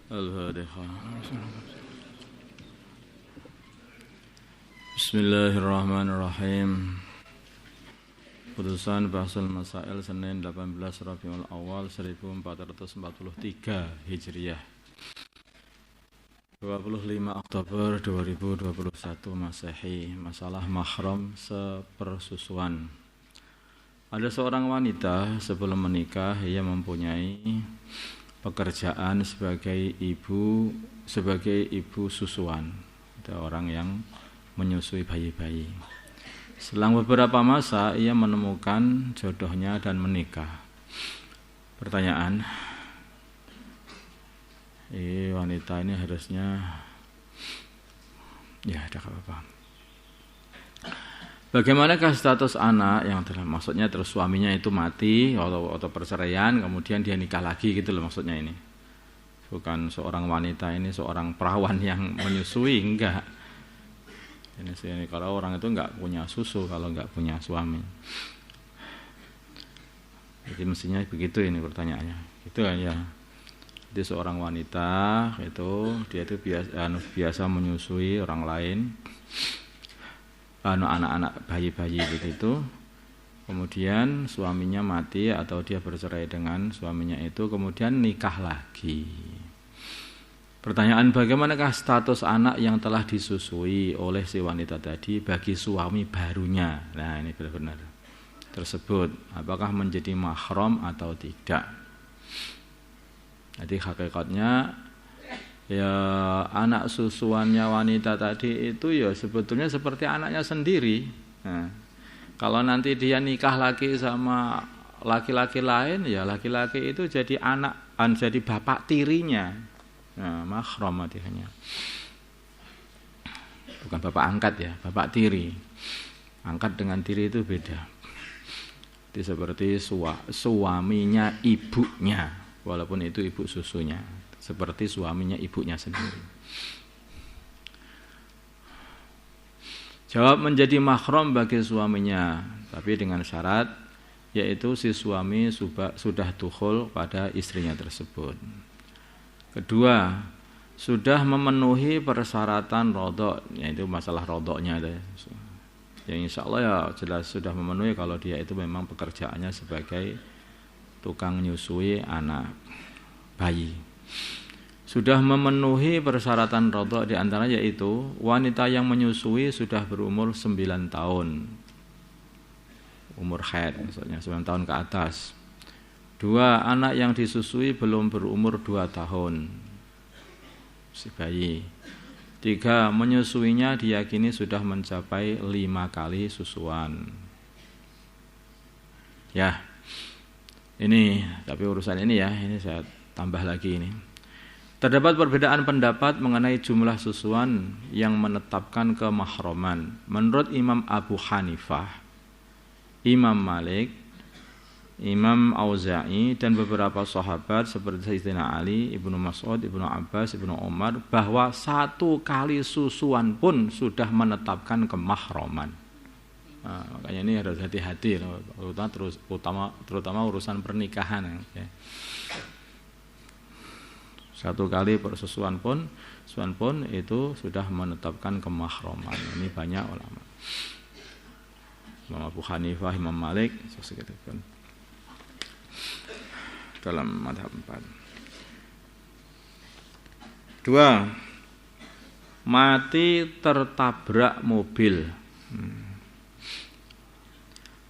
Al-Fatihah. Bismillahirrahmanirrahim. Putusan Bahsul Masail Senin 18 Rabiul Awal 1443 Hijriah, 25 Oktober 2021 Masehi. Masalah mahram sepersusuan. Ada seorang wanita sebelum menikah ia mempunyai pekerjaan sebagai ibu susuan. Ada orang yang menyusui bayi-bayi. Selang beberapa masa ia menemukan jodohnya dan menikah. Pertanyaan, wanita ini harusnya ada apa-apa. Bagaimanakah status anak yang maksudnya terus suaminya itu mati atau perceraian, kemudian dia nikah lagi gitu loh maksudnya ini. Bukan seorang wanita ini seorang perawan yang menyusui, enggak. Ini kalau orang itu enggak punya susu kalau enggak punya suami. Jadi mestinya begitu ini pertanyaannya. Gitu kan ya. Jadi seorang wanita itu dia itu biasa menyusui orang lain. Anak-anak bayi-bayi begitu, kemudian suaminya mati atau dia bercerai dengan suaminya itu, kemudian nikah lagi. Pertanyaan, bagaimanakah status anak yang telah disusui oleh si wanita tadi bagi suami barunya? Nah ini benar-benar tersebut, apakah menjadi mahram atau tidak? Jadi hakikatnya ya anak susuannya wanita tadi itu ya sebetulnya seperti anaknya sendiri. Nah, kalau nanti dia nikah lagi sama laki-laki lain, ya laki-laki itu jadi jadi bapak tirinya. Nah, mahram artinya. Bukan bapak angkat ya, bapak tiri. Angkat dengan tiri itu beda. Itu seperti suaminya ibunya, walaupun itu ibu susunya. Seperti suaminya ibunya sendiri. Jawab, menjadi mahram bagi suaminya, tapi dengan syarat, yaitu si suami sudah dukhul pada istrinya tersebut. Kedua, sudah memenuhi persyaratan rodok, yaitu masalah rodoknya. Yang insya Allah ya jelas sudah memenuhi kalau dia itu memang pekerjaannya sebagai tukang nyusui anak bayi. Sudah memenuhi persyaratan rodok, di antaranya yaitu wanita yang menyusui sudah berumur 9 tahun. Umur haid maksudnya 9 tahun ke atas. 2, anak yang disusui belum berumur 2 tahun. Si bayi. 3, menyusuinya diyakini sudah mencapai 5 kali susuan. Ya. Ini, tapi urusan ini ya, ini saya tambah lagi ini. Terdapat perbedaan pendapat mengenai jumlah susuan yang menetapkan kemahraman. Menurut Imam Abu Hanifah, Imam Malik, Imam Auza'i dan beberapa sahabat seperti Sayyidina Ali, Ibnu Mas'ud, Ibnu Abbas, Ibnu Umar, bahwa 1 kali susuan pun sudah menetapkan kemahraman. Nah, makanya ini harus hati-hati, terutama urusan pernikahan. Ya. 1 kali persusuan pun itu sudah menetapkan kemahraman. Ini banyak ulama. Imam Abu Hanifah, Imam Malik, sesekitakan dalam mazhab 4. 2, mati tertabrak mobil.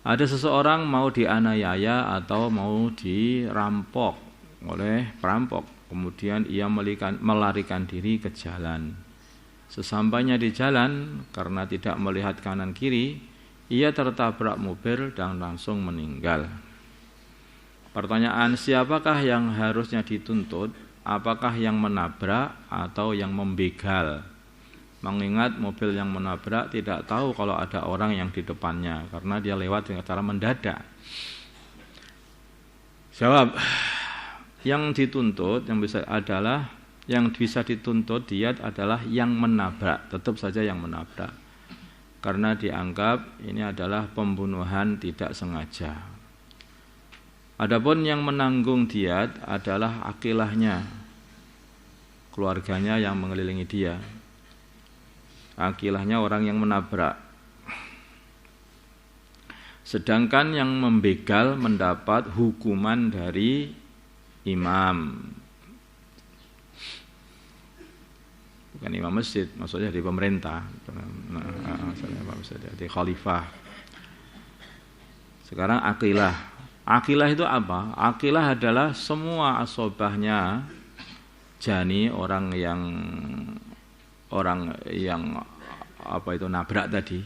Ada seseorang mau dianiaya atau mau dirampok oleh perampok. Kemudian ia melarikan diri ke jalan. Sesampainya di jalan, karena tidak melihat kanan kiri, ia tertabrak mobil dan langsung meninggal. Pertanyaan, siapakah yang harusnya dituntut? Apakah yang menabrak atau yang membegal? Mengingat mobil yang menabrak tidak tahu kalau ada orang yang di depannya, karena dia lewat dengan cara mendadak. Jawab, yang dituntut yang bisa dituntut dia adalah yang menabrak, tetap saja yang menabrak. karena dianggap ini adalah pembunuhan tidak sengaja. Adapun yang menanggung diat adalah akilahnya, keluarganya yang mengelilingi dia. Akilahnya orang yang menabrak. Sedangkan yang membegal mendapat hukuman dari imam. Bukan imam masjid, maksudnya di pemerintah. Di khalifah. Sekarang akilah. Akilah itu apa? Akilah adalah semua asobahnya jani, orang yang apa itu nabrak tadi,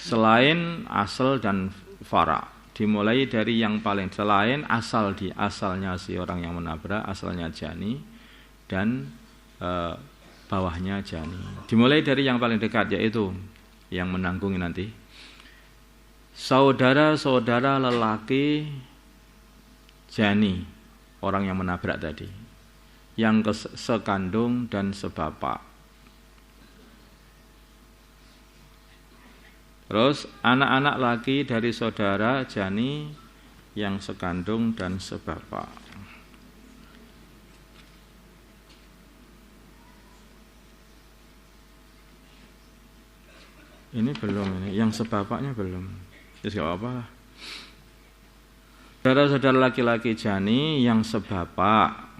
selain asal dan fara, dimulai dari yang paling selain asalnya si orang yang menabrak, asalnya jani, dan bawahnya jani, dimulai dari yang paling dekat, yaitu yang menanggung nanti saudara-saudara lelaki jani, orang yang menabrak tadi, yang sekandung dan sebapak. Terus anak-anak laki dari saudara jani yang sekandung dan sebapak. Ini belum, ini yang sebapaknya belum. Ya gak apa-apa lah. Saudara-saudara laki-laki jani yang sebapak.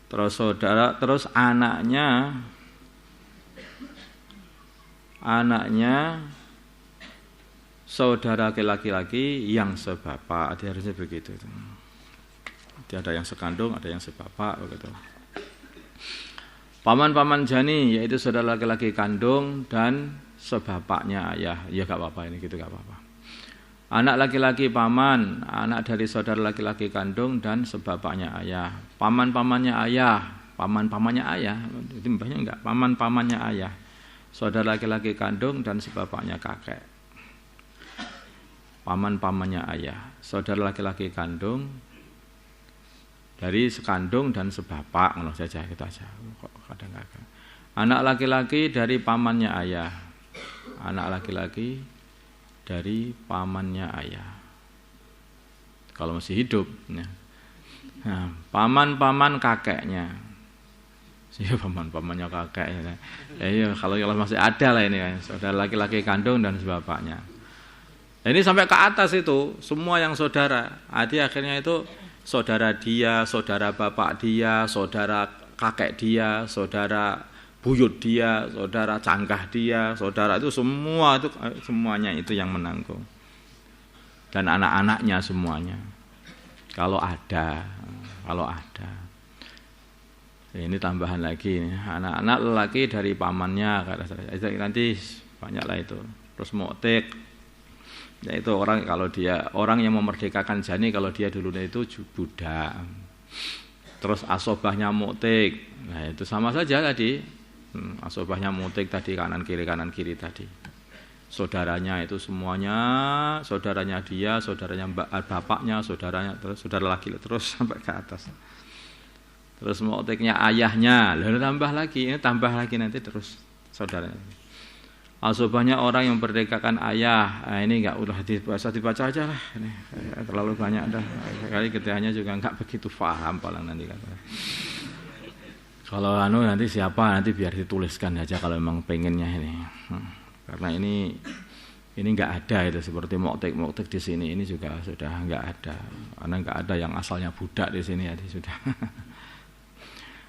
Terus anaknya saudara laki-laki yang sebapak. Dia harusnya begitu. Dia ada yang sekandung, ada yang sebapak begitu. Paman-paman jani yaitu saudara laki-laki kandung dan sebapaknya ayah. Ya gak apa-apa ini gitu, gak apa-apa. Anak laki-laki paman, anak dari saudara laki-laki kandung dan sebapaknya ayah. Paman-pamannya ayah, paman-pamannya ayah. Itu mbahnya enggak, paman-pamannya ayah. Saudara laki-laki kandung dan sebapaknya kakek. Paman-pamannya ayah, saudara laki-laki kandung dari sekandung dan sebapak, ngono saja kita aja. Kadang-kadang. Anak laki-laki dari pamannya ayah. Anak laki-laki dari pamannya ayah. Kalau masih hidup, ya. Nah, paman-paman kakeknya. Iya, paman-pamannya kakeknya. Iya, kalau masih ada lah ini kan, saudara laki-laki kandung dan sebapaknya. Nah, ini sampai ke atas itu semua yang saudara. Akhirnya itu saudara dia, saudara bapak dia, saudara kakek dia, saudara buyut dia, saudara cangkah dia, saudara itu semua itu semuanya itu yang menanggung. Dan anak-anaknya semuanya. Kalau ada. Ini tambahan lagi, anak-anak lelaki dari pamannya, itu nanti banyaklah itu. Terus mu'tik, yaitu orang yang memerdekakan jani kalau dia dulunya itu budak. Terus asobahnya mu'tik, nah itu sama saja tadi. Asobahnya mu'tik tadi kanan kiri tadi. Saudaranya itu semuanya, saudaranya dia, saudaranya bapaknya, saudaranya terus saudara laki terus sampai ke atas. Terus mu'tiknya ayahnya, lalu tambah lagi nanti terus saudaranya. Asobahnya orang yang merdekakan ayah. Nah, ini enggak udah dibaca aja lah. Ini terlalu banyak dah. Kali ketiganya juga enggak begitu paham paling nanti kata. Kalau nanti siapa nanti biar dituliskan aja kalau memang pengennya ini. Karena ini enggak ada itu seperti mu'tik di sini ini juga sudah enggak ada. Karena enggak ada yang asalnya budak di sini ya sudah.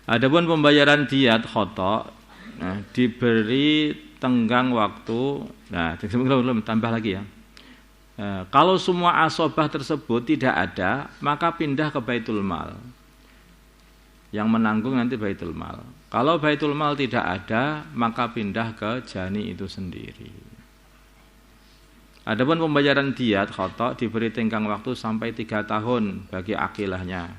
Adapun pembayaran diat khata, nah, diberi tenggang waktu. Nah, belum tambah lagi ya. Kalau semua asobah tersebut tidak ada, maka pindah ke Baitul Mal. Yang menanggung nanti Baitul Mal. Kalau Baitul Mal tidak ada, maka pindah ke jani itu sendiri. Adapun pembayaran diat khata diberi tenggang waktu sampai 3 tahun bagi akilahnya.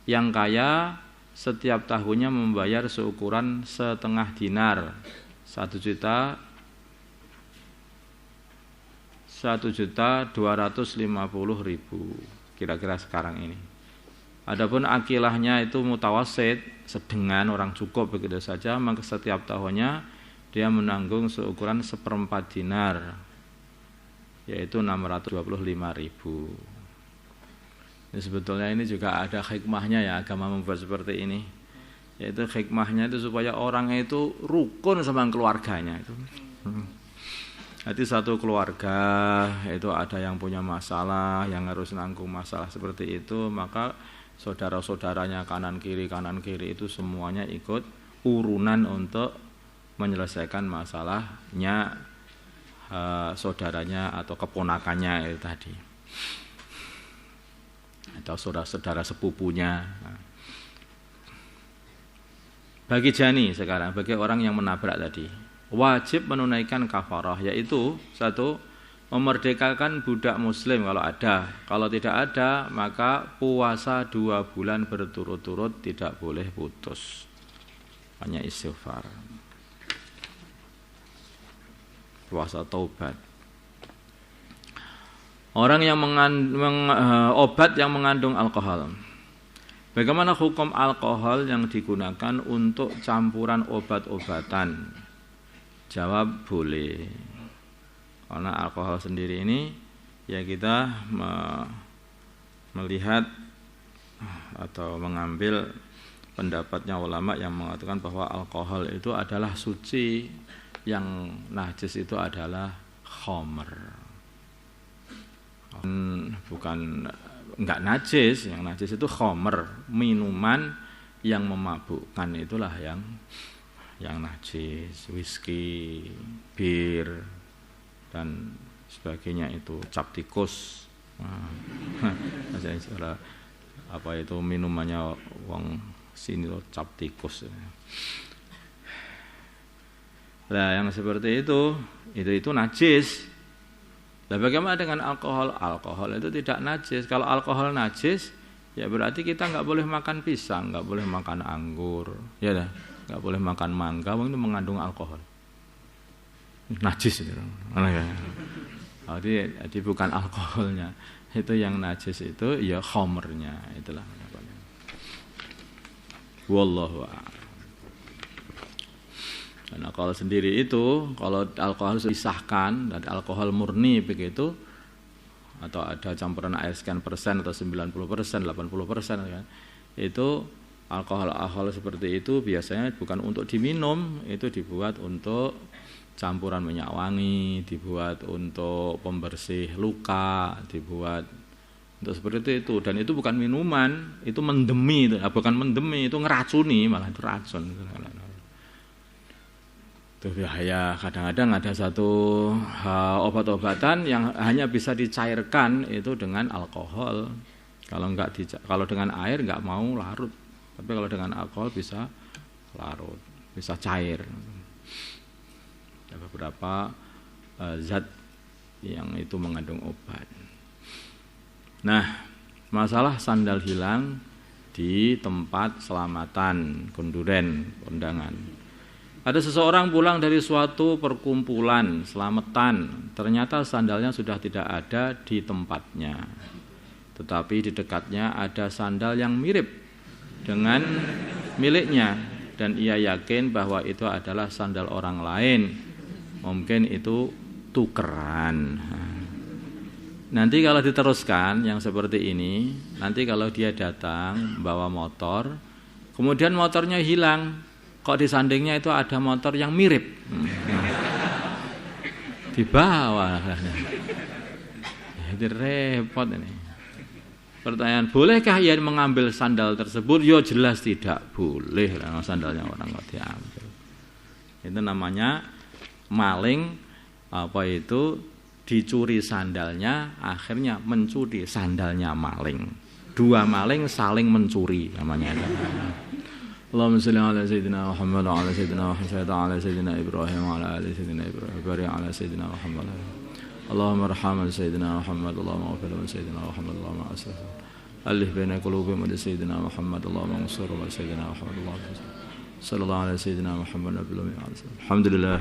Yang kaya setiap tahunnya membayar seukuran setengah dinar, 1.250.000 kira-kira sekarang ini. Adapun akilahnya itu mutawasid, sedengan orang cukup begitu saja, maka setiap tahunnya dia menanggung seukuran 1/4 dinar, yaitu 625.000. Ini sebetulnya ini juga ada hikmahnya ya, agama membuat seperti ini. Yaitu hikmahnya itu supaya orang itu rukun sama keluarganya itu. Jadi satu keluarga itu ada yang punya masalah, yang harus nanggung masalah seperti itu, maka saudara-saudaranya kanan kiri itu semuanya ikut urunan untuk menyelesaikan masalahnya saudaranya atau keponakannya itu tadi, atau saudara sepupunya. Bagi jani sekarang, bagi orang yang menabrak tadi, wajib menunaikan kafarah, yaitu satu, memerdekakan budak muslim kalau ada. Kalau tidak ada, maka puasa 2 bulan berturut-turut, tidak boleh putus. Hanya istighfar, puasa taubat. Orang yang obat yang mengandung alkohol. Bagaimana hukum alkohol yang digunakan untuk campuran obat-obatan? Jawab boleh. Karena alkohol sendiri ini ya kita melihat atau mengambil pendapatnya ulama yang mengatakan bahwa alkohol itu adalah suci, yang najis itu adalah khamr. Bukan enggak najis, yang najis itu khamr, minuman yang memabukkan itulah yang najis, whisky, bir dan sebagainya itu, cap tikus. Apa itu minumannya wong sini loh, cap tikus. Nah, yang seperti itu najis. Nah, bagaimana dengan alkohol? Alkohol itu tidak najis. Kalau alkohol najis, ya berarti kita nggak boleh makan pisang, nggak boleh makan anggur, ya dah, nggak boleh makan mangga, itu mengandung alkohol. Najis itu. Jadi bukan alkoholnya, itu yang najis itu ya khamrnya, itulah. Wallahu a'lam. Karena kalau sendiri itu, kalau alkohol disahkan dari alkohol murni begitu, atau ada campuran air sekian persen atau 90%, 80% kan, itu alkohol seperti itu biasanya bukan untuk diminum, itu dibuat untuk campuran minyak wangi, dibuat untuk pembersih luka, dibuat untuk seperti itu. Dan itu bukan minuman, itu mendemi, bukan mendemi, itu ngeracuni, malah itu racun. Ya, kadang-kadang ada satu obat-obatan yang hanya bisa dicairkan itu dengan alkohol. Kalau dengan air nggak mau larut, tapi kalau dengan alkohol bisa larut, bisa cair. Ada beberapa zat yang itu mengandung obat. Nah, masalah sandal hilang di tempat selamatan, konduren, kondangan. Ada seseorang pulang dari suatu perkumpulan selamatan, ternyata sandalnya sudah tidak ada di tempatnya. Tetapi di dekatnya ada sandal yang mirip dengan miliknya, dan ia yakin bahwa itu adalah sandal orang lain. Mungkin itu tukeran. Nanti kalau diteruskan yang seperti ini, nanti kalau dia datang bawa motor, kemudian motornya hilang, kok di sandingnya itu ada motor yang mirip, dibawa. Jadi repot ini. Pertanyaan, bolehkah ia mengambil sandal tersebut? Ya jelas tidak boleh, sandalnya orang kok diambil. Itu namanya maling, dicuri sandalnya, akhirnya mencuri sandalnya maling. Dua maling saling mencuri namanya itu. Allahumma shalli ala sayyidina Muhammad wa ala sayyidina Muhammad wa ala sayyidina Ibrahim wa ala ali sayyidina Ibrahim wa ala sayyidina Muhammad. Allahumma arham sayyidina Muhammad, Allahumma ighfir li sayyidina Muhammad, Allahumma aslih alif baina qulubihim wa sayyidina Muhammad, Allahumma ansur wa sayyidina Muhammad, Allahumma sallallahu ala sayyidina Muhammad nabiyil ummi. Alhamdulillah.